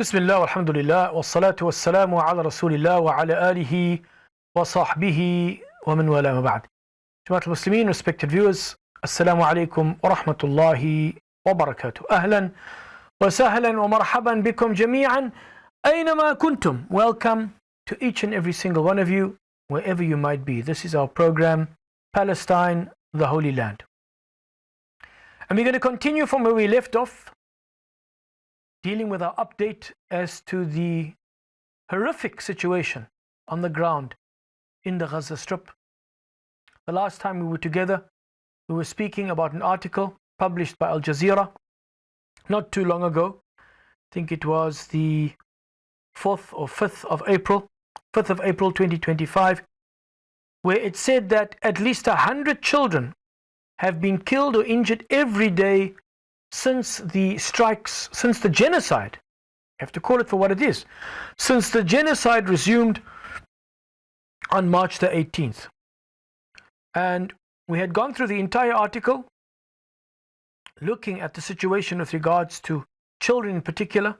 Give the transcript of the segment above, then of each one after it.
بسم الله والحمد لله والصلاة والسلام على رسول الله وعلى آله وصحبه ومن والاه ما بعد. جماعة المسلمين, respected viewers, السلام عليكم ورحمة الله وبركاته. أهلا وسهلا ومرحبا بكم جميعا أينما كنتم. Welcome to each and every single one of you, wherever you might be. This is our program, Palestine, the Holy Land. And we're going to continue from where we left off, dealing with our update as to the horrific situation on the ground in the Gaza Strip. The last time we were together, we were speaking about an article published by Al Jazeera not too long ago. I think it was the 4th or 5th of April 2025, where it said that at least 100 children have been killed or injured every day since the strikes, since the genocide, you have to call it for what it is, since the genocide resumed on March the 18th. And we had gone through the entire article, looking at the situation with regards to children in particular,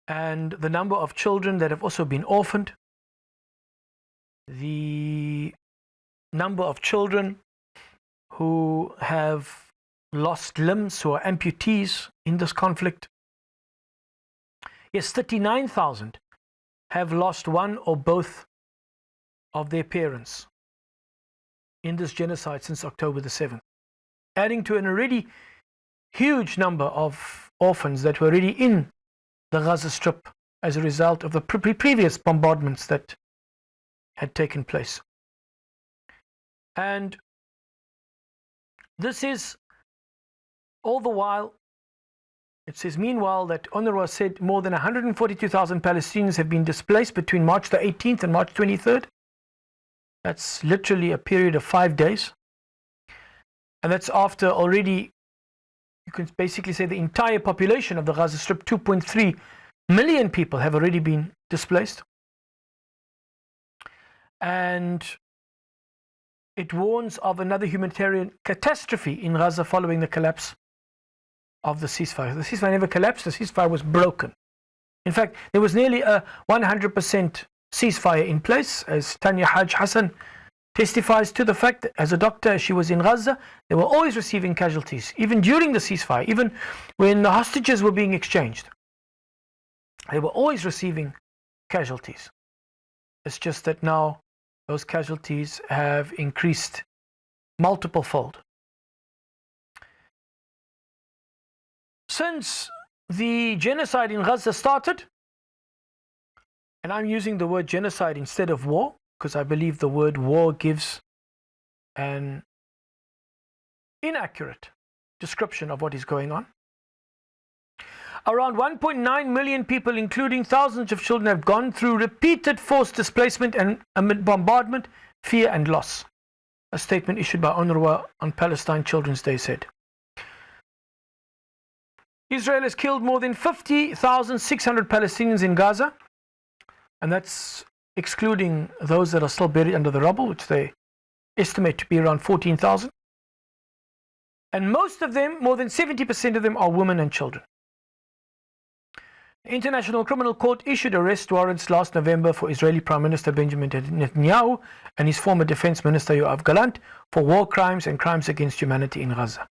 and the number of children that have also been orphaned, the number of children who have lost limbs, who are amputees in this conflict. Yes, 39,000 have lost one or both of their parents in this genocide since October the 7th, adding to an already huge number of orphans that were already in the Gaza Strip as a result of the previous bombardments that had taken place. And this is all the while, it says, meanwhile, that UNRWA said more than 142,000 Palestinians have been displaced between March the 18th and March 23rd. That's literally a period of 5 days. And that's after already, you can basically say the entire population of the Gaza Strip, 2.3 million people, have already been displaced. And it warns of another humanitarian catastrophe in Gaza following the collapse of the ceasefire. The ceasefire never collapsed, the ceasefire was broken. In fact, there was nearly a 100% ceasefire in place, as Tanya Haj Hassan testifies to the fact that as a doctor, she was in Gaza, they were always receiving casualties, even during the ceasefire, even when the hostages were being exchanged. They were always receiving casualties. It's just that now those casualties have increased multiple fold. Since the genocide in Gaza started, and I'm using the word genocide instead of war, because I believe the word war gives an inaccurate description of what is going on. Around 1.9 million people, including thousands of children, have gone through repeated forced displacement and amid bombardment, fear and loss. A statement issued by UNRWA on Palestine Children's Day said. Israel has killed more than 50,600 Palestinians in Gaza, and that's excluding those that are still buried under the rubble, which they estimate to be around 14,000. And most of them, more than 70% of them, are women and children. The International Criminal Court issued arrest warrants last November for Israeli Prime Minister Benjamin Netanyahu and his former Defense Minister Yoav Gallant for war crimes and crimes against humanity in Gaza.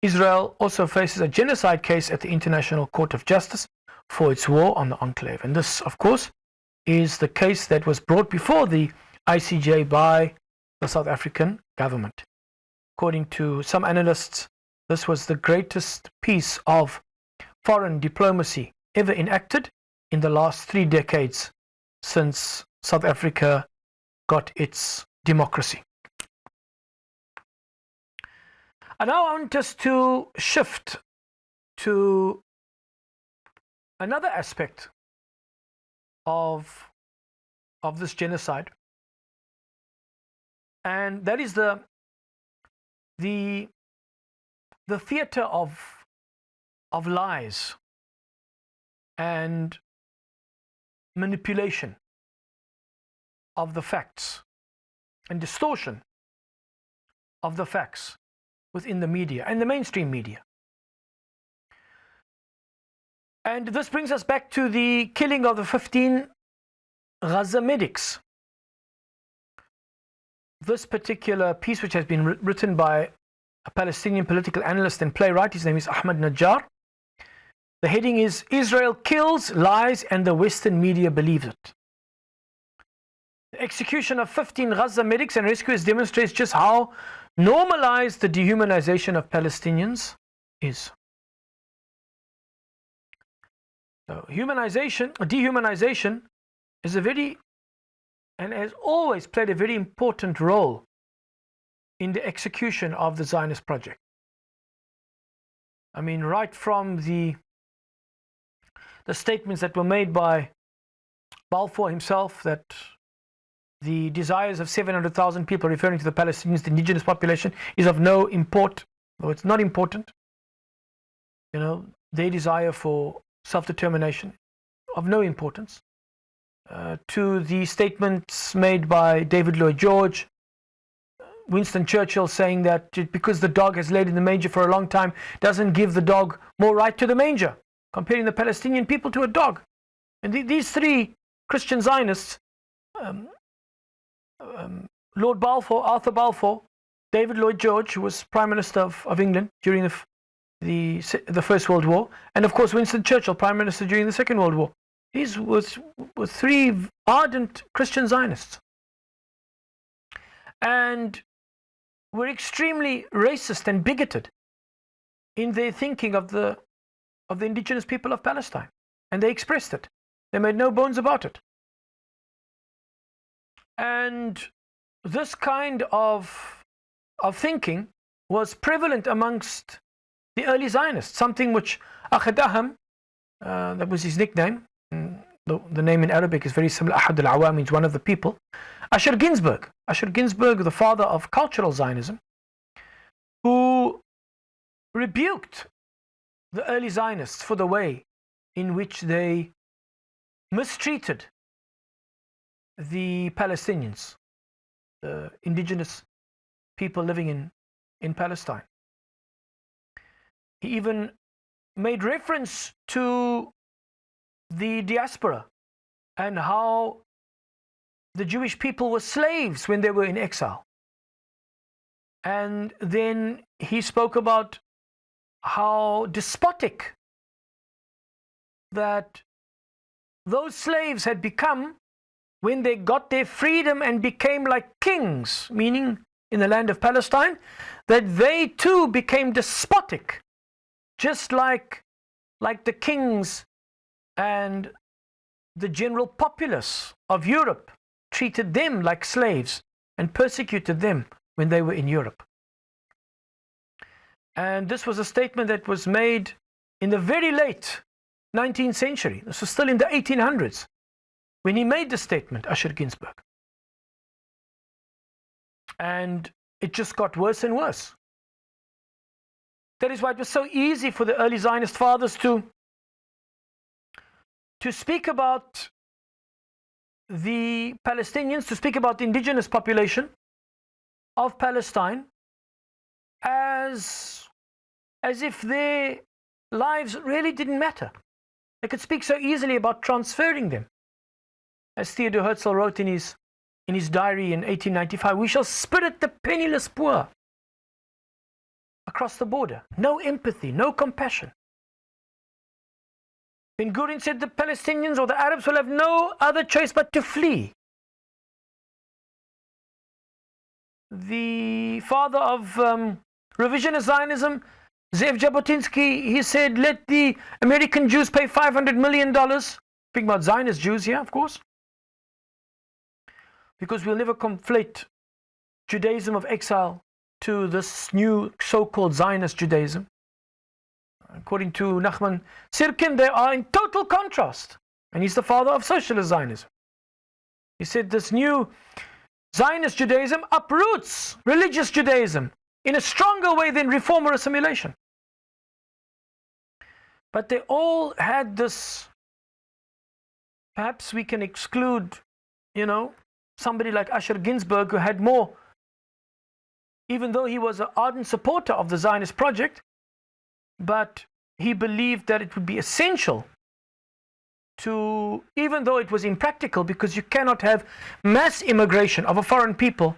Israel also faces a genocide case at the International Court of Justice for its war on the enclave. And this, of course, is the case that was brought before the ICJ by the South African government. According to some analysts, this was the greatest piece of foreign diplomacy ever enacted in the last 3 decades since South Africa got its democracy. And now I want us to shift to another aspect of this genocide, and that is the theater of lies and manipulation of the facts and distortion of the facts within the media and the mainstream media. And this brings us back to the killing of the 15 Gaza medics. This particular piece, which has been written by a Palestinian political analyst and playwright, his name is Ahmad Najjar. The heading is Israel kills, lies, and the Western media believes it. The execution of 15 Gaza medics and rescuers demonstrates just how normalized the dehumanization of Palestinians is. So dehumanization is a very, and has always played a very important role in the execution of the Zionist project. I mean, right from the statements that were made by Balfour himself, that the desires of 700,000 people, referring to the Palestinians, the indigenous population, is of no import, or it's not important. You know, their desire for self-determination, of no importance. To the statements made by David Lloyd George, Winston Churchill saying that because the dog has laid in the manger for a long time doesn't give the dog more right to the manger, comparing the Palestinian people to a dog. And these three Christian Zionists, Lord Balfour, Arthur Balfour, David Lloyd George, who was Prime Minister of England during the First World War, and of course Winston Churchill, Prime Minister during the Second World War. These were three ardent Christian Zionists. And were extremely racist and bigoted in their thinking of the indigenous people of Palestine. And they expressed it. They made no bones about it. And this kind of thinking was prevalent amongst the early Zionists, something which Ahad Aham, that was his nickname, the name in Arabic is very similar, Ahad al-Awa means one of the people, Asher Ginsberg, the father of cultural Zionism, who rebuked the early Zionists for the way in which they mistreated the Palestinians, the indigenous people living in Palestine. He even made reference to the diaspora and how the Jewish people were slaves when they were in exile. And then he spoke about how despotic that those slaves had become when they got their freedom and became like kings, meaning in the land of Palestine, that they too became despotic, just like the kings and the general populace of Europe treated them like slaves and persecuted them when they were in Europe. And this was a statement that was made in the very late 19th century. This was still in the 1800s when he made the statement, Asher Ginsberg. And it just got worse and worse. That is why it was so easy for the early Zionist fathers to speak about the Palestinians, to speak about the indigenous population of Palestine as if their lives really didn't matter. They could speak so easily about transferring them. As Theodor Herzl wrote in his diary in 1895, we shall spirit the penniless poor across the border. No empathy, no compassion. Ben Gurion said the Palestinians or the Arabs will have no other choice but to flee. The father of revisionist Zionism, Zev Jabotinsky, he said, let the American Jews pay $500 million. Speaking about Zionist Jews here, of course. Because we'll never conflate Judaism of exile to this new so-called Zionist Judaism. According to Nachman Sirkin, they are in total contrast. And he's the father of socialist Zionism. He said this new Zionist Judaism uproots religious Judaism in a stronger way than reform or assimilation. But they all had this, perhaps we can exclude, somebody like Asher Ginsberg, who had more, even though he was an ardent supporter of the Zionist project, but he believed that it would be essential to, even though it was impractical, because you cannot have mass immigration of a foreign people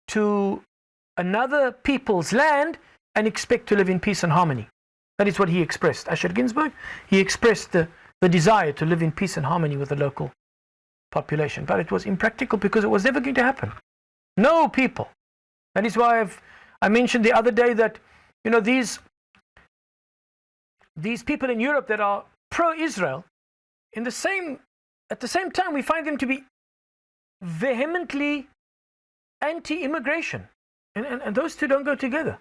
to another people's land and expect to live in peace and harmony. That is what he expressed. Asher Ginsberg, he expressed the desire to live in peace and harmony with the local population. But it was impractical because it was never going to happen. No people. That is why I mentioned the other day that, you know, these people in Europe that are pro-Israel, at the same time we find them to be vehemently anti-immigration. And those two don't go together.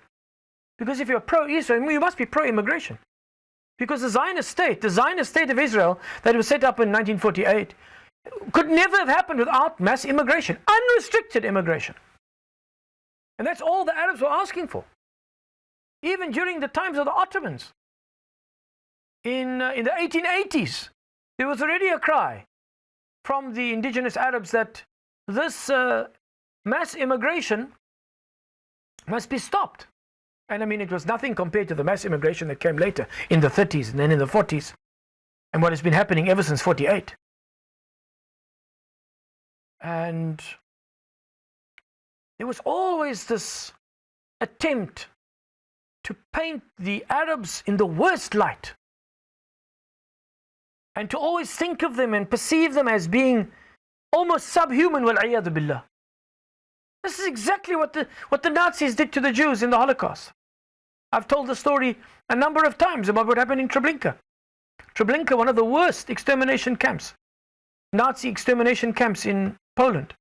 Because if you're pro-Israel, you must be pro-immigration. Because the Zionist state of Israel that was set up in 1948, could never have happened without mass immigration, unrestricted immigration. And that's all the Arabs were asking for. Even during the times of the Ottomans, in the 1880s, there was already a cry from the indigenous Arabs that this mass immigration must be stopped. And I mean, it was nothing compared to the mass immigration that came later in the 30s and then in the 40s, and what has been happening ever since 48. And there was always this attempt to paint the Arabs in the worst light, and to always think of them and perceive them as being almost subhuman, wal-'iyadhu billah. This is exactly what the Nazis did to the Jews in the Holocaust. I've told the story a number of times about what happened in Treblinka. Treblinka, one of the worst extermination camps, Nazi extermination camps in Poland,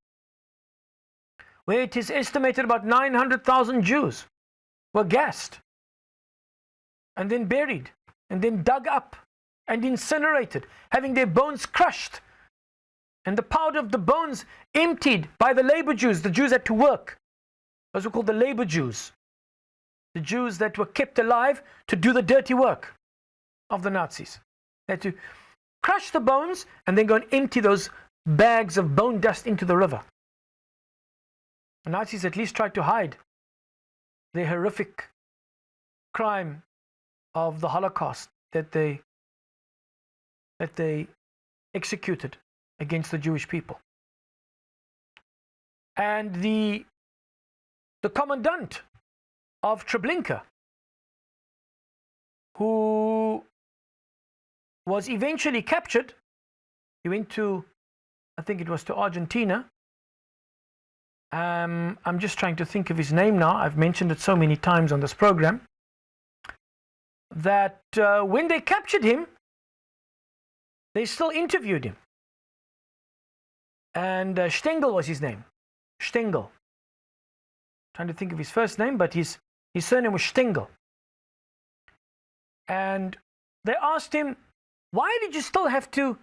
where it is estimated about 900,000 Jews were gassed and then buried and then dug up and incinerated, having their bones crushed and the powder of the bones emptied by the labor Jews, the Jews had to work. Those were called the labor Jews, the Jews that were kept alive to do the dirty work of the Nazis. They had to crush the bones and then go and empty those bags of bone dust into the river. The Nazis at least tried to hide the horrific crime of the Holocaust that they executed against the Jewish people. And the commandant of Treblinka, who was eventually captured, he went to, I think it was to Argentina. I'm just trying to think of his name now. I've mentioned it so many times on this program. That when they captured him, they still interviewed him. And Stengel was his name. Stengel. Trying to think of his first name, but his surname was Stengel. And they asked him, why did you still have to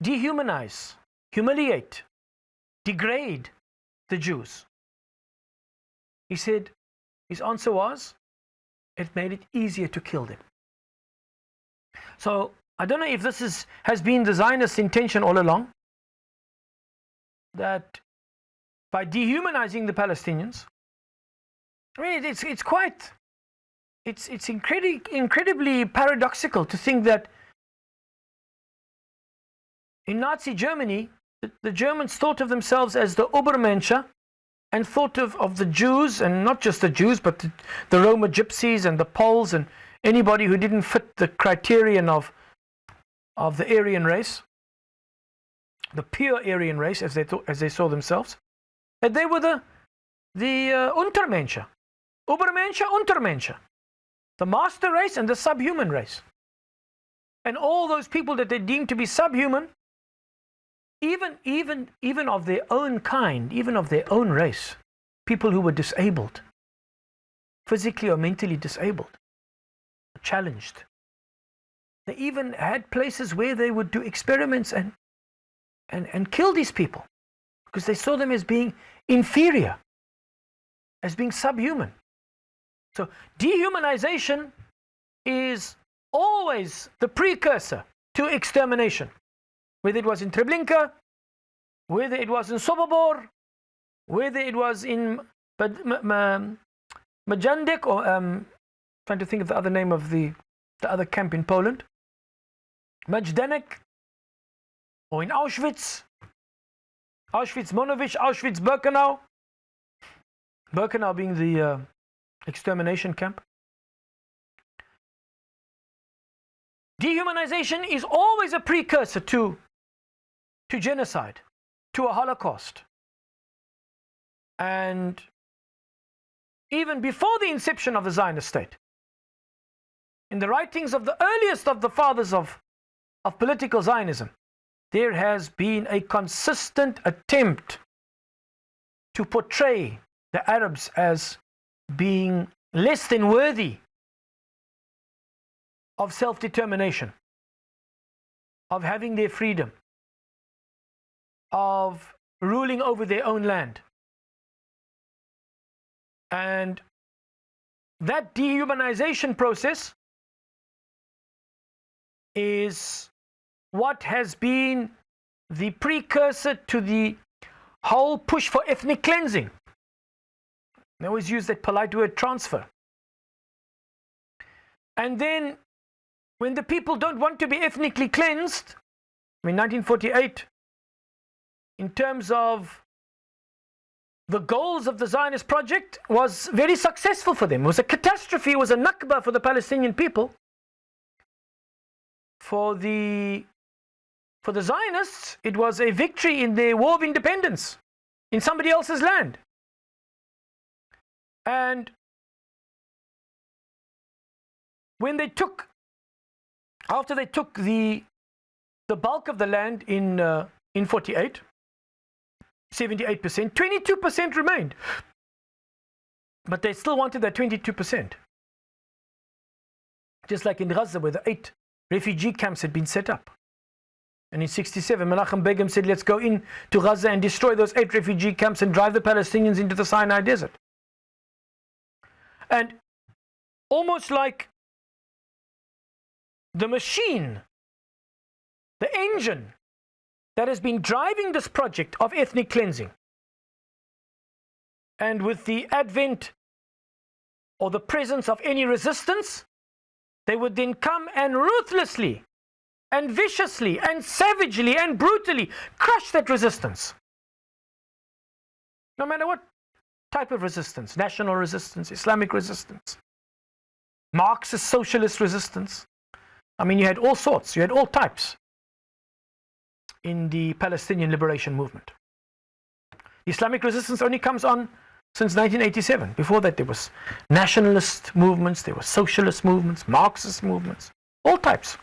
dehumanize, humiliate, degrade the Jews? He said, his answer was, it made it easier to kill them. So I don't know if this has been the Zionist intention all along, that by dehumanizing the Palestinians, I mean, it's incredibly paradoxical to think that in Nazi Germany, the Germans thought of themselves as the Übermensch, and thought of the Jews, and not just the Jews, but the Roma Gypsies and the Poles and anybody who didn't fit the criterion of the Aryan race, the pure Aryan race, as they saw themselves, that they were the Untermensch, Übermensch, Untermensch, the master race and the subhuman race. And all those people that they deemed to be subhuman, even of their own kind, even of their own race, people who were disabled, physically or mentally disabled, challenged. They even had places where they would do experiments and kill these people because they saw them as being inferior, as being subhuman. So dehumanization is always the precursor to extermination. Whether it was in Treblinka, whether it was in Sobibor, whether it was in Majandek, or trying to think of the other name of the other camp in Poland, Majdanek, or in Auschwitz, Auschwitz-Monowitz, Auschwitz-Birkenau, Birkenau being the extermination camp. Dehumanization is always a precursor to genocide, to a Holocaust. And even before the inception of the Zionist state, in the writings of the earliest of the fathers of political Zionism, there has been a consistent attempt to portray the Arabs as being less than worthy of self-determination, of having their freedom, of ruling over their own land. And that dehumanization process is what has been the precursor to the whole push for ethnic cleansing. They always use that polite word, transfer. And then when the people don't want to be ethnically cleansed, in 1948, in terms of the goals of the Zionist project, was very successful for them. It was a catastrophe, it was a Nakba for the Palestinian people. For the Zionists, it was a victory in their war of independence in somebody else's land. And when they took, after they took the bulk of the land in 48, 78%, 22% remained. But they still wanted that 22%. Just like in Gaza, where the 8 refugee camps had been set up. And in 67, Menachem Begin said, let's go in to Gaza and destroy those 8 refugee camps and drive the Palestinians into the Sinai desert. And almost like the machine, the engine that has been driving this project of ethnic cleansing, and with the advent or the presence of any resistance, they would then come and ruthlessly and viciously and savagely and brutally crush that resistance. No matter what type of resistance, national resistance, Islamic resistance, Marxist socialist resistance. I mean, you had all sorts, you had all types in the Palestinian liberation movement. Islamic resistance only comes on since 1987. Before that, there was nationalist movements, there were socialist movements, Marxist movements, all types.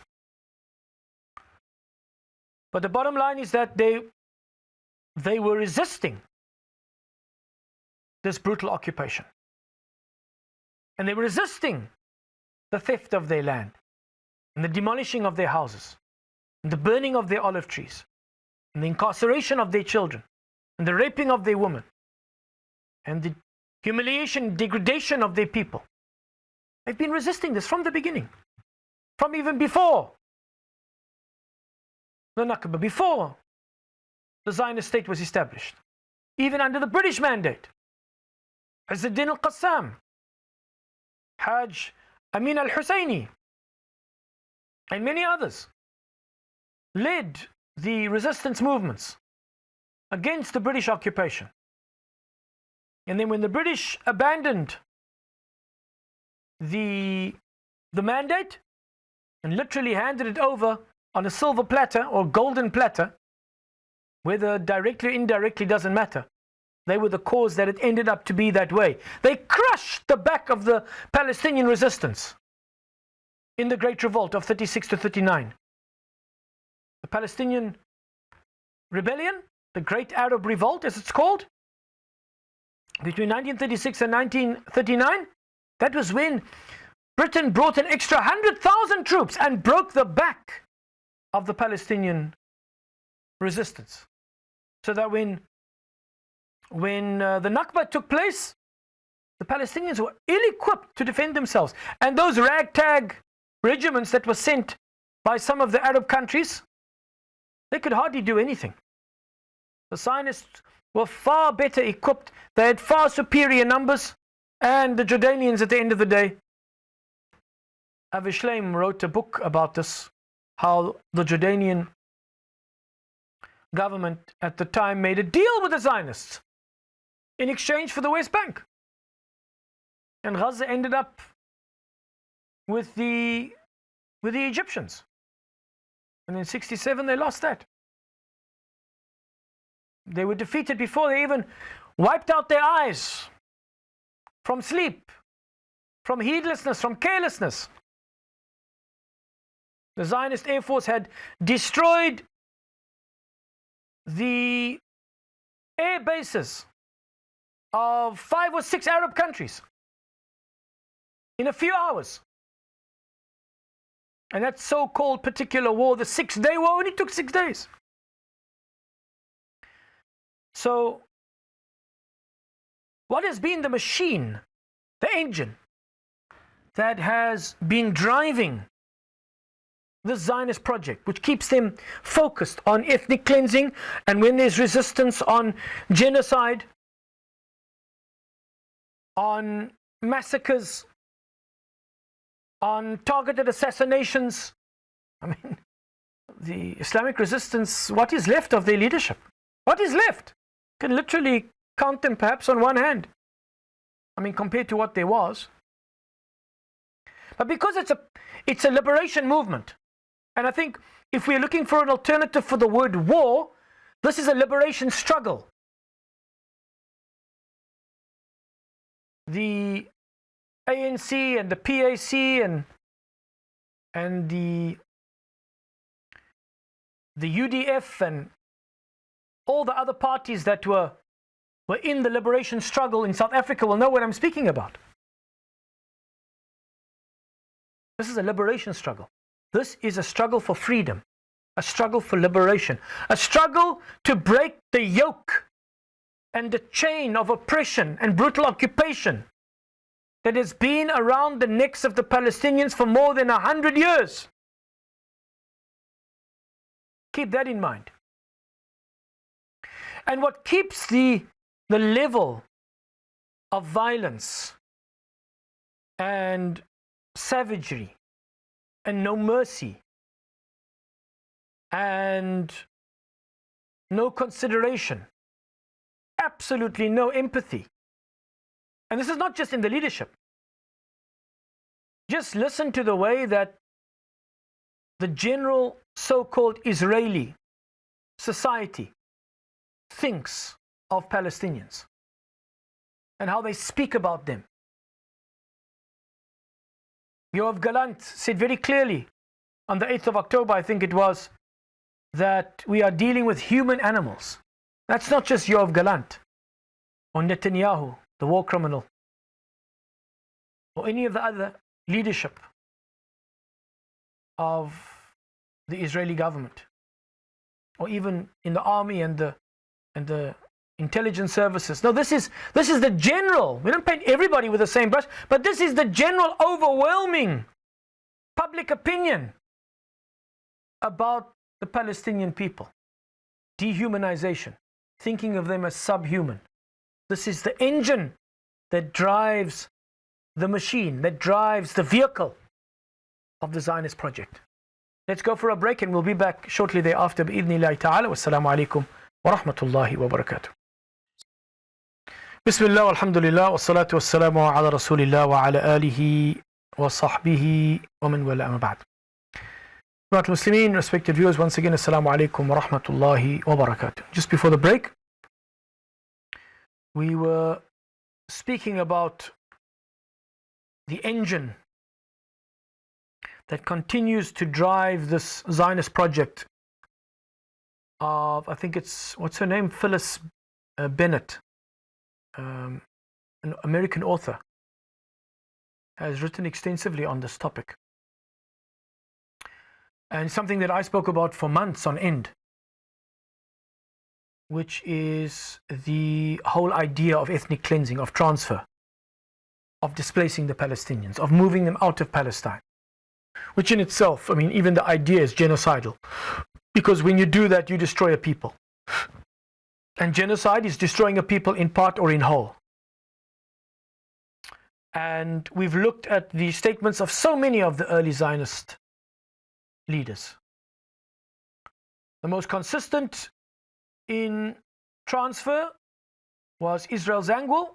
But the bottom line is that they were resisting this brutal occupation. And they were resisting the theft of their land, and the demolishing of their houses, and the burning of their olive trees, and the incarceration of their children, and the raping of their women, and the humiliation, degradation of their people. They've been resisting this from the beginning, from even before the Nakba, before the Zionist state was established, even under the British mandate. Izzuddin al-Qassam, Hajj Amin al-Husseini, and many others led the resistance movements against the British occupation. And then when the British abandoned the mandate and literally handed it over on a silver platter or golden platter, whether directly or indirectly doesn't matter, they were the cause that it ended up to be that way. They crushed the back of the Palestinian resistance in the Great Revolt of 36 to 39. The Palestinian Rebellion, the Great Arab Revolt as it's called, between 1936 and 1939, that was when Britain brought an extra 100,000 troops and broke the back of the Palestinian resistance. So that when the Nakba took place, the Palestinians were ill-equipped to defend themselves. And those ragtag regiments that were sent by some of the Arab countries, they could hardly do anything. The Zionists were far better equipped, they had far superior numbers, and the Jordanians at the end of the day, Avishleim wrote a book about this, how the Jordanian government at the time made a deal with the Zionists in exchange for the West Bank. And Gaza ended up with the Egyptians. And in 1967 they lost that. They were defeated before they even wiped out their eyes from sleep, from heedlessness, from carelessness. The Zionist Air Force had destroyed the air bases of 5 or 6 Arab countries in a few hours. And that so-called particular war, the 6-day war, only took 6 days. So, what has been the machine, the engine, that has been driving the Zionist project, which keeps them focused on ethnic cleansing, and when there's resistance, on genocide, on massacres, on targeted assassinations? I mean, the Islamic resistance, what is left of their leadership? What is left? You can literally count them perhaps on one hand. I mean, compared to what there was. But because it's a liberation movement, and I think if we're looking for an alternative for the word war, this is a liberation struggle. The ANC and the PAC and the UDF and all the other parties that were in the liberation struggle in South Africa will know what I'm speaking about. This is a liberation struggle. This is a struggle for freedom, a struggle for liberation, a struggle to break the yoke and the chain of oppression and brutal occupation that has been around the necks of the Palestinians for more than 100 years. Keep that in mind. And what keeps the level of violence and savagery and no mercy and no consideration, absolutely no empathy. And this is not just in the leadership. Just listen to the way that the general so-called Israeli society thinks of Palestinians and how they speak about them. Yoav Gallant said very clearly on the 8th of October, I think it was, that we are dealing with human animals. That's not just Yoav Gallant or Netanyahu, the war criminal, or any of the other leadership of the Israeli government, or even in the army and the intelligence services. No, this is the general. We don't paint everybody with the same brush, but this is the general overwhelming public opinion about the Palestinian people. Dehumanization, thinking of them as subhuman. This is the engine that drives the machine, that drives the vehicle of the Zionist project. Let's go for a break and we'll be back shortly thereafter. Bi-idhnillahi ta'ala. Wassalamu alaikum wa rahmatullahi wa barakatuh. Bismillah, alhamdulillah, wassalatu wassalamu ala rasulillah wa ala alihi wa sahbihi wa man wala amma ba'd. Muslimin, respected viewers, once again, assalamu alaikum wa rahmatullahi wa barakatuh. Just before the break, we were speaking about the engine that continues to drive this Zionist project of, I think it's, what's her name? Phyllis Bennett, an American author, has written extensively on this topic. And something that I spoke about for months on end, which is the whole idea of ethnic cleansing, of transfer, of displacing the Palestinians, of moving them out of Palestine, which in itself, I mean, even the idea is genocidal, because when you do that, you destroy a people. And genocide is destroying a people in part or in whole. And we've looked at the statements of so many of the early Zionist leaders. The most consistent in transfer was Israel Zangwill,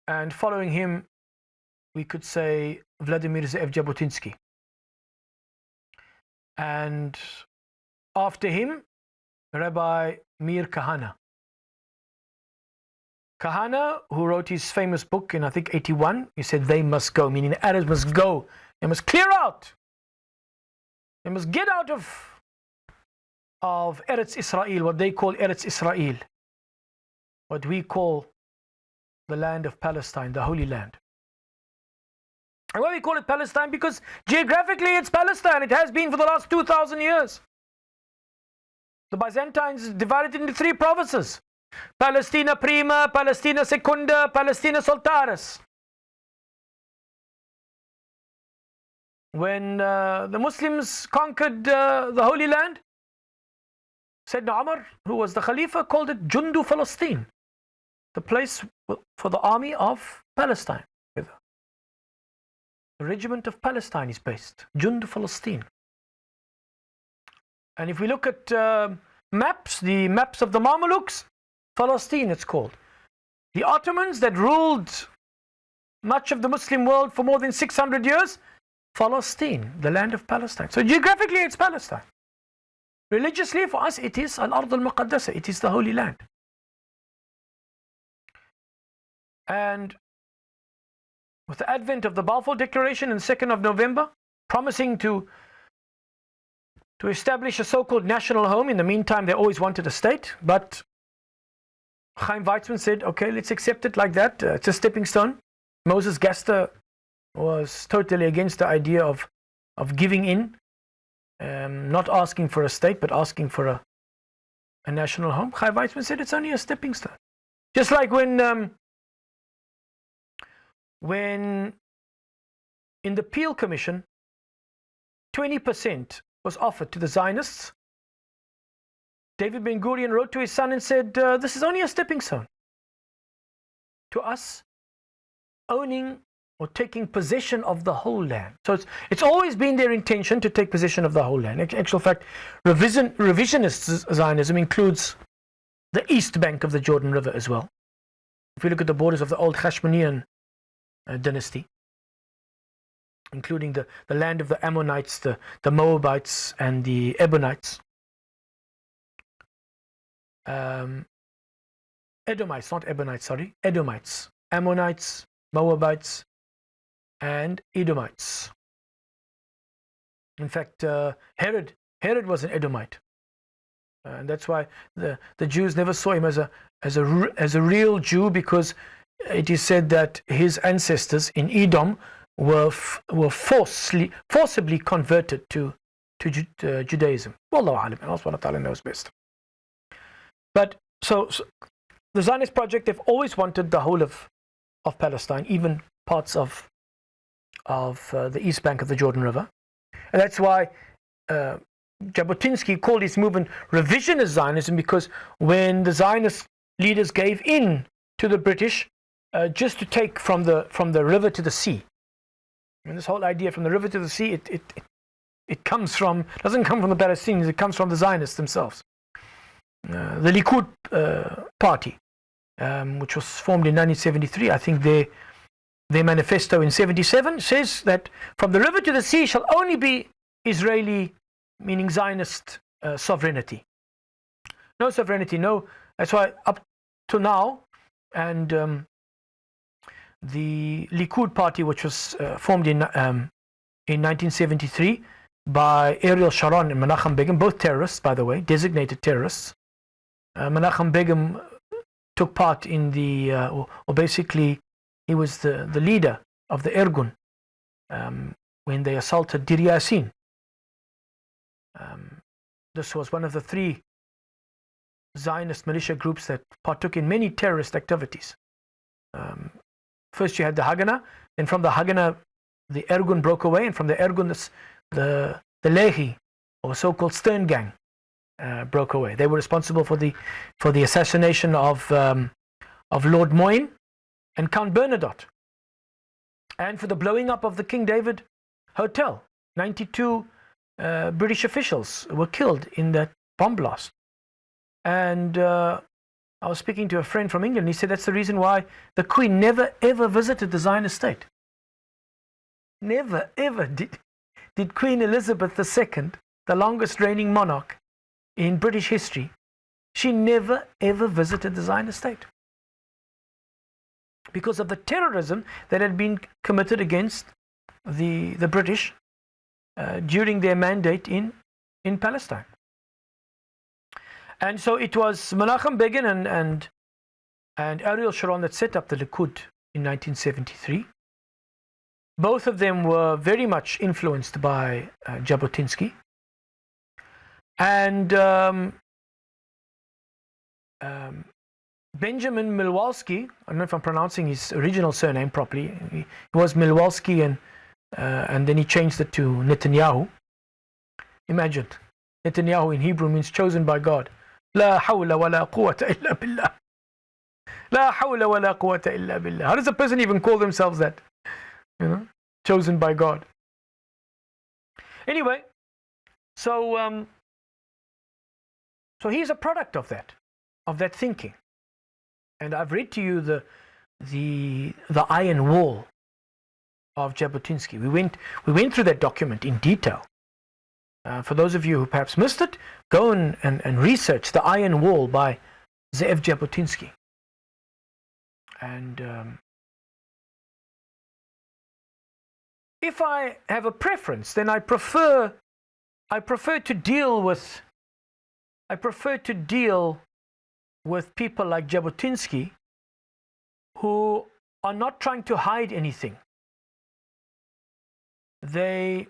and following him, we could say Vladimir Ze'ev Jabotinsky. And after him, Rabbi Meir Kahane. Kahane, who wrote his famous book in, I think, 81, he said they must go, meaning the Arabs must go. They must clear out. They must get out of Eretz Israel, what they call Eretz Israel, what we call the land of Palestine, the Holy Land. And why we call it Palestine? Because geographically it's Palestine. It has been for the last 2,000 years. The Byzantines divided it into 3 provinces: Palestina Prima, Palestina Secunda, Palestina Sultaris. When the Muslims conquered the Holy Land, Sayyidina Umar, who was the Khalifa, called it Jundu Palestine, the place for the army of Palestine. The regiment of Palestine is based, Jundu Palestine. And if we look at maps, the maps of the Mamelukes, Palestine it's called. The Ottomans that ruled much of the Muslim world for more than 600 years, Palestine, the land of Palestine. So geographically it's Palestine. Religiously for us it is Al-Ard al-Muqaddasa, it is the Holy Land. And with the advent of the Balfour Declaration on the 2nd of November, promising to establish a so-called national home. In the meantime, they always wanted a state, but Chaim Weizmann said, okay, let's accept it like that. It's a stepping stone. Moses Gaster was totally against the idea of giving in, not asking for a state, but asking for a national home. Chaim Weizmann said it's only a stepping stone. Just like when in the Peel Commission, 20% was offered to the Zionists. David Ben-Gurion wrote to his son and said, this is only a stepping stone to us owning or taking possession of the whole land. So it's always been their intention to take possession of the whole land. In actual fact, revisionist Zionism includes the east bank of the Jordan River as well. If we look at the borders of the old Hashmonean dynasty, including the land of the Ammonites, the Moabites, and the Edomites. Edomites, not Ebionites, sorry. Edomites, Ammonites, Moabites, and Edomites. In fact, Herod was an Edomite, and that's why the Jews never saw him as a real Jew, because it is said that his ancestors in Edom were forcibly converted to Judaism. Wallahu alam, and Allah subhanahu wa ta'ala knows best. But so the Zionist project, they've always wanted the whole of Palestine, even parts of the east bank of the Jordan River. And that's why Jabotinsky called his movement revisionist Zionism, because when the Zionist leaders gave in to the British just to take from the river to the sea. And this whole idea from the river to the sea, it doesn't come from the Palestinians, it comes from the Zionists themselves. The Likud party, which was formed in 1973, I think their manifesto in 77 says that from the river to the sea shall only be Israeli, meaning Zionist sovereignty. No sovereignty, no. That's why up to now, and the Likud party, which was formed in 1973 by Ariel Sharon and Menachem Begin, both terrorists, by the way, designated terrorists. Menachem Begin took part in or basically he was the leader of the Irgun when they assaulted Dir Yassin. This was one of the 3 Zionist militia groups that partook in many terrorist activities. First you had the Haganah, then from the Haganah the Irgun broke away, and from the Irgun the Lehi, or so-called Stern Gang, broke away. They were responsible for the assassination of Lord Moyne and Count Bernadotte, and for the blowing up of the King David Hotel. 92 British officials were killed in that bomb blast. And I was speaking to a friend from England. He said that's the reason why the Queen never ever visited the Zionist state. Never ever did Queen Elizabeth II, the longest reigning monarch in British history, she never ever visited the Zionist state because of the terrorism that had been committed against the British during their mandate in Palestine. And so it was Menachem Begin and Ariel Sharon that set up the Likud in 1973. Both of them were very much influenced by Jabotinsky. And Benjamin Milwalski, I don't know if I'm pronouncing his original surname properly, he was Milwalski and then he changed it to Netanyahu. Imagine, Netanyahu in Hebrew means chosen by God. La hawla wa la quwwata illa billah. La hawla wa la quwwata illa billah. How does a person even call themselves that? You know, chosen by God. Anyway, so he's a product of that thinking. And I've read to you the iron wall of Jabotinsky. We went through that document in detail. For those of you who perhaps missed it, go and research the iron wall by Ze'ev Jabotinsky. And if I have a preference, then I prefer to deal with people like Jabotinsky who are not trying to hide anything. They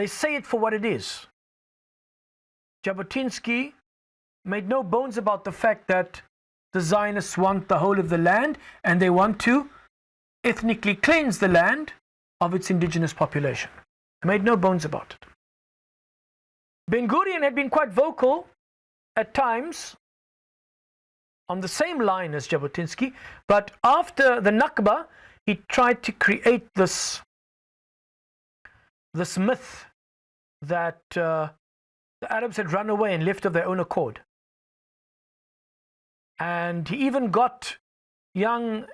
say it for what it is. Jabotinsky made no bones about the fact that the Zionists want the whole of the land and they want to ethnically cleanse the land of its indigenous population. They made no bones about it. Ben-Gurion had been quite vocal at times on the same line as Jabotinsky, but after the Nakba, he tried to create this myth that the Arabs had run away and left of their own accord. And he even got young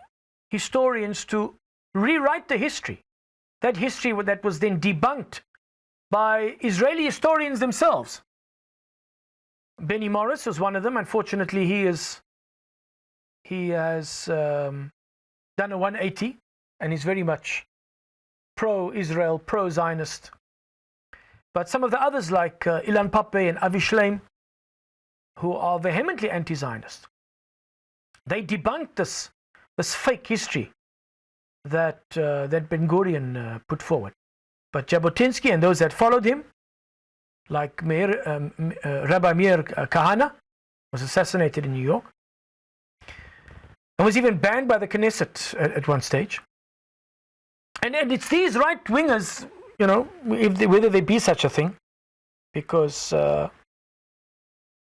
historians to rewrite the history. That history that was then debunked by Israeli historians themselves. Benny Morris was one of them. Unfortunately, he has done a 180 and is very much pro-Israel, pro-Zionist. But some of the others like Ilan Pape and Avi Shleim, who are vehemently anti-Zionist, they debunked this fake history that Ben-Gurion put forward. But Jabotinsky and those that followed him, like Rabbi Meir Kahane, was assassinated in New York and was even banned by the Knesset at one stage. And it's these right-wingers, you know, whether they be such a thing, because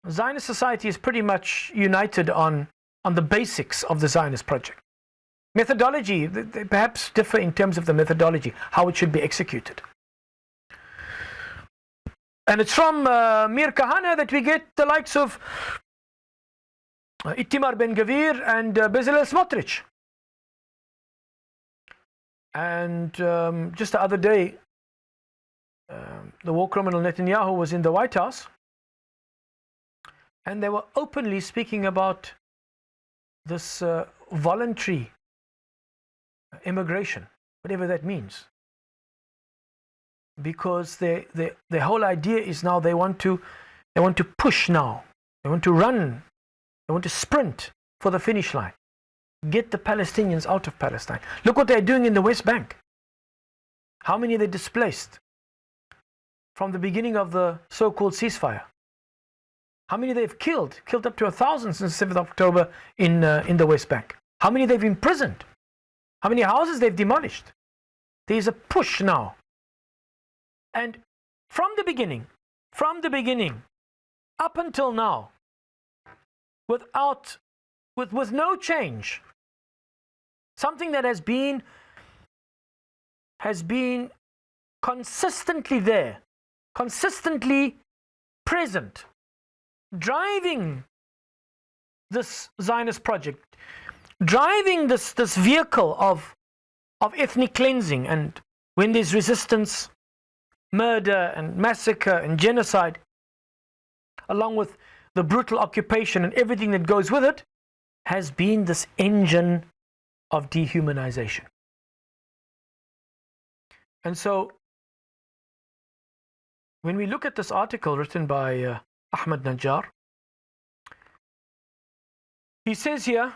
Zionist society is pretty much united on the basics of the Zionist project. Methodology, they perhaps differ in terms of the methodology, how it should be executed. And it's from Meir Kahane that we get the likes of Itamar Ben-Gvir and Bezalel Smotrich. And just the other day, the war criminal Netanyahu was in the White House, and they were openly speaking about this voluntary immigration, whatever that means. Because the whole idea is now they want to push now. They want to run. They want to sprint for the finish line. Get the Palestinians out of Palestine. Look what they're doing in the West Bank. How many they displaced from the beginning of the so-called ceasefire? How many they've killed up to 1,000 since 7th October in the West Bank. How many they've imprisoned. How many houses they've demolished. There's a push now. And from the beginning, up until now, with no change, something that has been consistently there, consistently present, driving this Zionist project, driving this vehicle of ethnic cleansing, and when there's resistance, murder and massacre and genocide, along with the brutal occupation and everything that goes with it, has been this engine of dehumanization. And so, when we look at this article written by Ahmed Najjar, he says here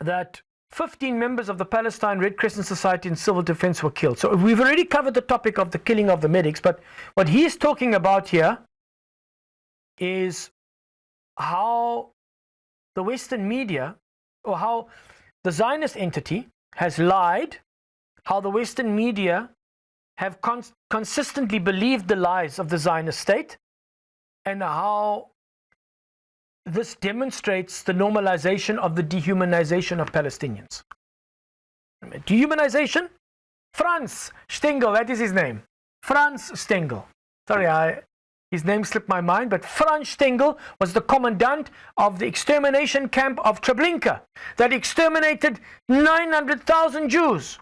that 15 members of the Palestine Red Crescent Society and Civil Defense were killed. So we've already covered the topic of the killing of the medics, but what he's talking about here is how the Western media, or how the Zionist entity has lied, how the Western media have consistently believed the lies of the Zionist state, and how this demonstrates the normalization of the dehumanization of Palestinians. Dehumanization? Franz Stengel, that is his name. Franz Stengel. Sorry, his name slipped my mind, but Franz Stengel was the commandant of the extermination camp of Treblinka that exterminated 900,000 Jews.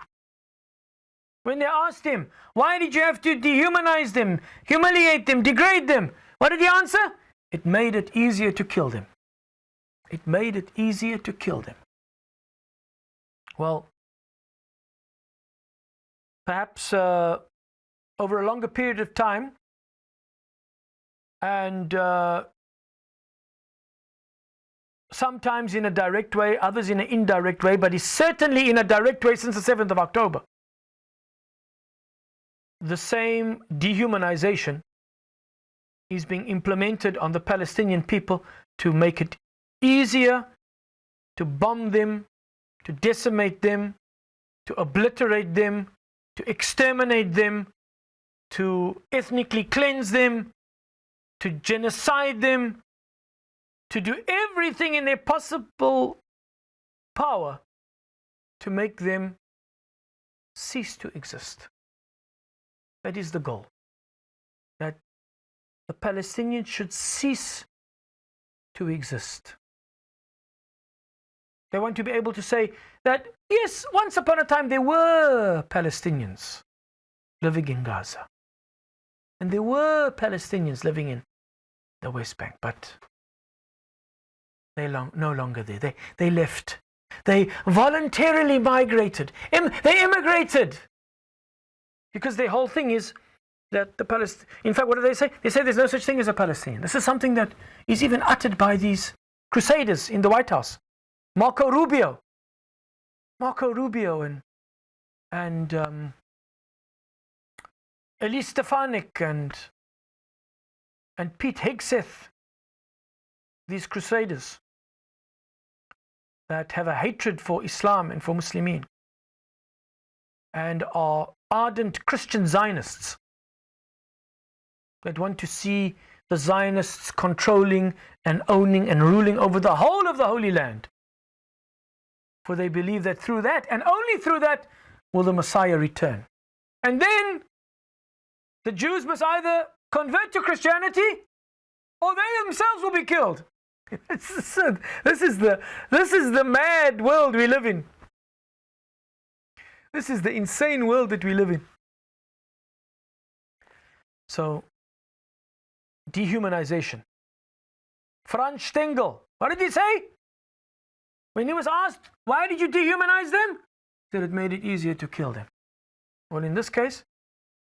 When they asked him, why did you have to dehumanize them, humiliate them, degrade them? What did he answer? It made it easier to kill them. It made it easier to kill them. Well, perhaps over a longer period of time, and sometimes in a direct way, others in an indirect way, but it's certainly in a direct way since the 7th of October. The same dehumanization is being implemented on the Palestinian people to make it easier to bomb them, to decimate them, to obliterate them, to exterminate them, to ethnically cleanse them, to genocide them, to do everything in their possible power to make them cease to exist. That is the goal. That the Palestinians should cease to exist. They want to be able to say that, yes, once upon a time there were Palestinians living in Gaza. And there were Palestinians living in the West Bank, but they're no longer there. They left. They voluntarily migrated. They immigrated. Because their whole thing is that in fact, what do they say? They say there's no such thing as a Palestinian. This is something that is even uttered by these crusaders in the White House. Marco Rubio and Elise Stefanik and Pete Hegseth, these crusaders that have a hatred for Islam and for Muslimin and are ardent Christian Zionists that want to see the Zionists controlling and owning and ruling over the whole of the Holy Land. For they believe that through that, and only through that, will the Messiah return. And then the Jews must either convert to Christianity or they themselves will be killed. This is the mad world we live in. This is the insane world that we live in. So, dehumanization. Franz Stengel, what did he say? When he was asked, why did you dehumanize them? He said it made it easier to kill them. Well, in this case,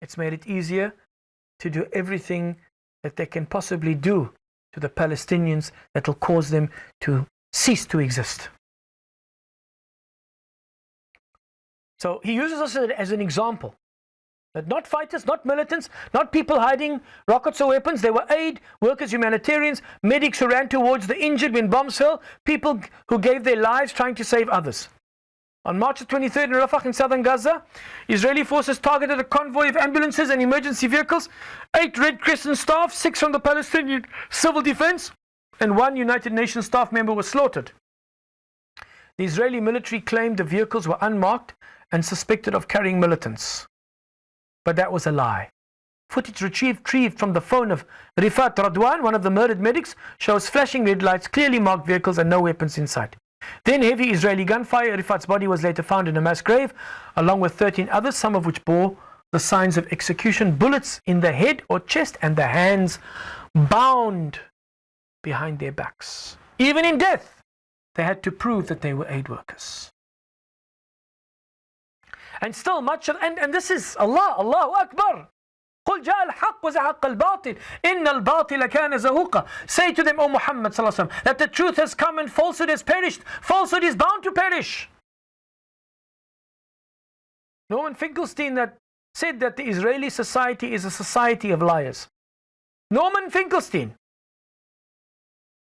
it's made it easier to do everything that they can possibly do to the Palestinians that will cause them to cease to exist. So he uses us as an example. That not fighters, not militants, not people hiding rockets or weapons. They were aid workers, humanitarians, medics who ran towards the injured when bombs fell, people who gave their lives trying to save others. On March 23rd in Rafah in southern Gaza, Israeli forces targeted a convoy of ambulances and emergency vehicles. 8 Red Crescent staff, 6 from the Palestinian Civil Defense, and 1 United Nations staff member was slaughtered. The Israeli military claimed the vehicles were unmarked and suspected of carrying militants. But that was a lie. footage retrieved from the phone of Rifat Radwan, one of the murdered medics, shows flashing red lights, clearly marked vehicles and no weapons in sight. Then heavy Israeli gunfire. Rifat's body was later found in a mass grave, along with 13 others, some of which bore the signs of execution, bullets in the head or chest, and the hands bound behind their backs. Even in death, they had to prove that they were aid workers. And still much of, and this is Allahu Akbar. قل جاء الحق وزهق الباطل إن الباطل كان زهوقا. Say to them, O Muhammad sallallahu alaihi wasallam, that the truth has come and falsehood has perished. Falsehood is bound to perish. Norman Finkelstein that said that the Israeli society is a society of liars. Norman Finkelstein,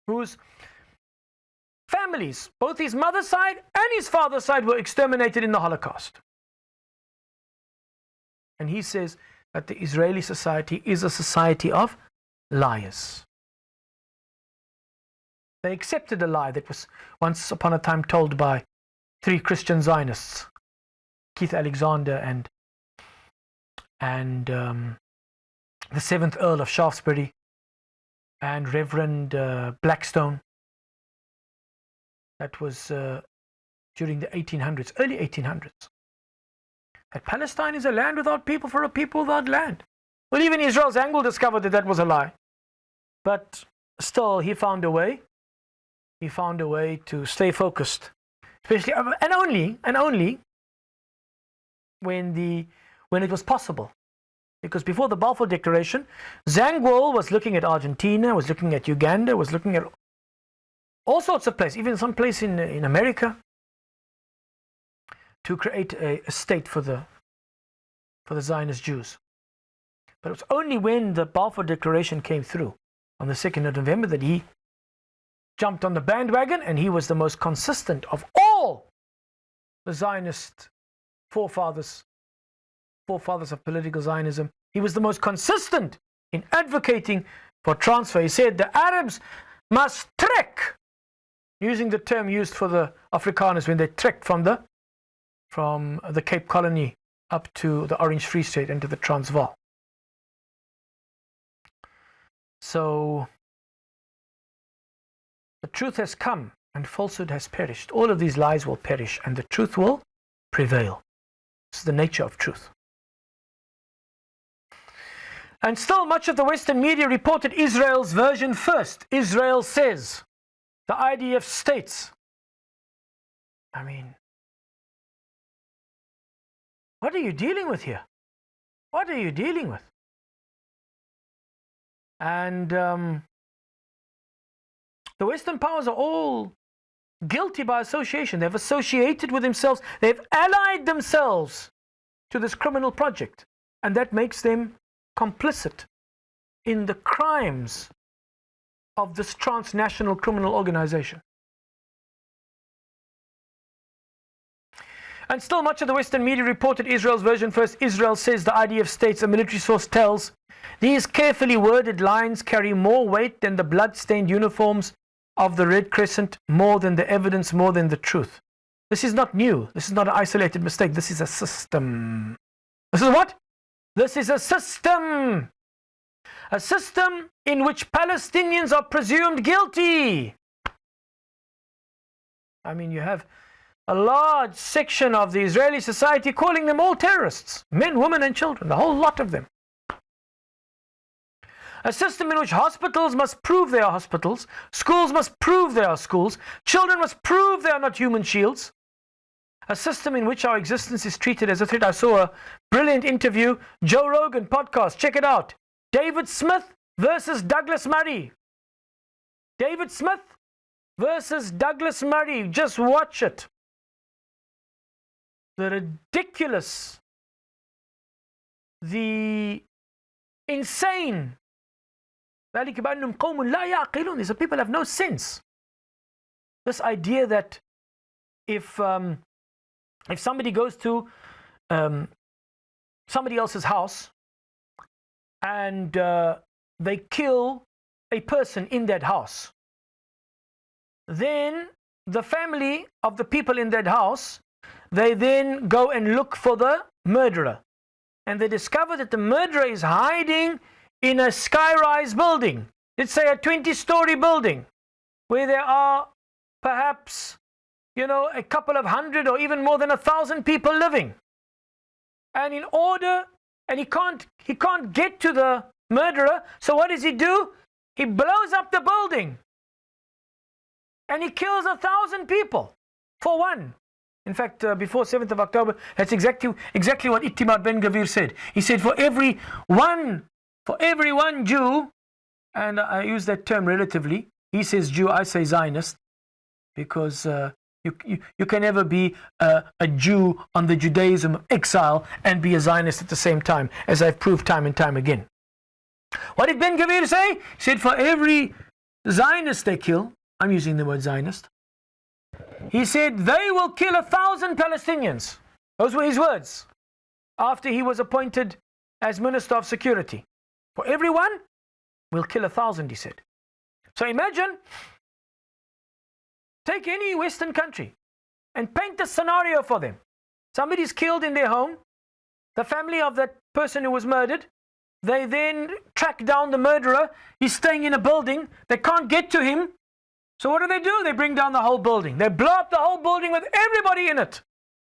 whose families, both his mother's side and his father's side, were exterminated in the Holocaust. And he says that the Israeli society is a society of liars. They accepted a lie that was once upon a time told by 3 Christian Zionists, Keith Alexander and the 7th Earl of Shaftesbury and Reverend Blackstone. That was during the 1800s, early 1800s. That Palestine is a land without people for a people without land. Well, even Israel's Zangwill discovered that that was a lie. But still, he found a way. He found a way to stay focused, especially and only when it was possible. Because before the Balfour Declaration, Zangwill was looking at Argentina, was looking at Uganda, was looking at all sorts of places, even some place in America, to create a state for the Zionist Jews. But it was only when the Balfour Declaration came through on the 2nd of November that he jumped on the bandwagon, and he was the most consistent of all the Zionist forefathers of political Zionism. He was the most consistent in advocating for transfer. He said the Arabs must trek, using the term used for the Afrikaners when they trekked from the Cape Colony up to the Orange Free State and to the Transvaal. So the truth has come and falsehood has perished. All of these lies will perish and the truth will prevail. It's the nature of truth. And still much of the Western media reported Israel's version first. Israel says, the idea of states. I mean, what are you dealing with here? What are you dealing with? And the Western powers are all guilty by association. They've associated with themselves. They've allied themselves to this criminal project. And that makes them complicit in the crimes of this transnational criminal organization. And still much of the Western media reported Israel's version first. Israel says, the idea of states, a military source tells, these carefully worded lines carry more weight than the blood-stained uniforms of the Red Crescent, more than the evidence, more than the truth. This is not new. This is not an isolated mistake. This is a system. This is what? This is a system. A system in which Palestinians are presumed guilty. I mean, you have a large section of the Israeli society calling them all terrorists. Men, women and children. The whole lot of them. A system in which hospitals must prove they are hospitals. Schools must prove they are schools. Children must prove they are not human shields. A system in which our existence is treated as a threat. I saw a brilliant interview, Joe Rogan podcast, check it out. David Smith versus Douglas Murray. David Smith versus Douglas Murray. Just watch it. The ridiculous, the insane. These are people who have no sense. This idea that if somebody goes to somebody else's house and they kill a person in that house, then the family of the people in that house, they then go and look for the murderer. and they discover that the murderer is hiding in a sky-rise building, let's say a 20-story building, where there are perhaps, a couple of hundred or even more than 1,000 people living. And he can't get to the murderer, so what does he do? He blows up the building. And he kills 1,000 people for one. In fact, before 7th of October, that's exactly what Itamar Ben Gvir said. He said, for every one Jew, and I use that term relatively, he says Jew, I say Zionist, because you can never be a Jew on the Judaism of exile and be a Zionist at the same time, as I've proved time and time again. What did Ben Gvir say? He said, for every Zionist they kill, I'm using the word Zionist, he said, they will kill 1,000 Palestinians. Those were his words, after he was appointed as Minister of Security. For everyone, we'll kill 1,000, he said. So imagine, take any Western country and paint a scenario for them. Somebody's killed in their home, the family of that person who was murdered, they then track down the murderer, he's staying in a building, they can't get to him. So what do? They bring down the whole building. They blow up the whole building with everybody in it.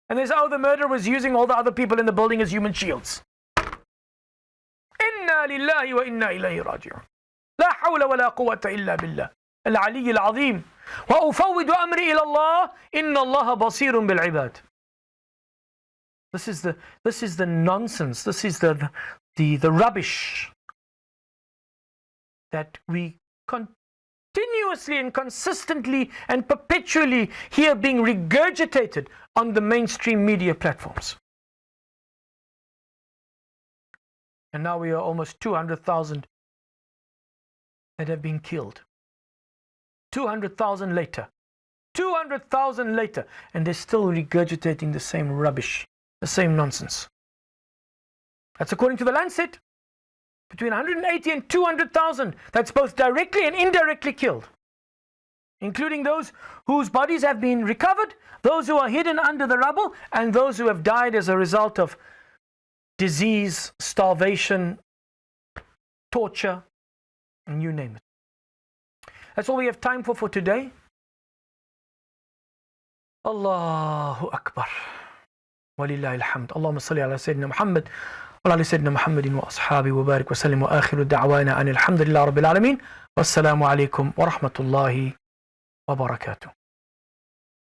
And they say, the murderer was using all the other people in the building as human shields. Inna lillahi wa inna ilayhi raji'un. La hawla wa la quwwata illa billah. Al-Ali al-azim. Wa ufawwidu amri ila Allah. Inna Allah basirun bil ibad. This is the nonsense. This is the rubbish that we continuously and consistently and perpetually hear being regurgitated on the mainstream media platforms. And now we are almost 200,000 that have been killed. 200,000 later. 200,000 later. And they're still regurgitating the same rubbish, the same nonsense. That's according to the Lancet. Between 180 and 200,000. That's both directly and indirectly killed. Including those whose bodies have been recovered, those who are hidden under the rubble, and those who have died as a result of disease, starvation, torture, and you name it. That's all we have time for today. Allahu Akbar. Walillahi alhamd. Allahumma salli ala Sayyidina Muhammad. وعلى سيدنا محمد وأصحابه وبارك وسلم وآخر دعوانا أن الحمد لله رب العالمين والسلام عليكم ورحمة الله وبركاته.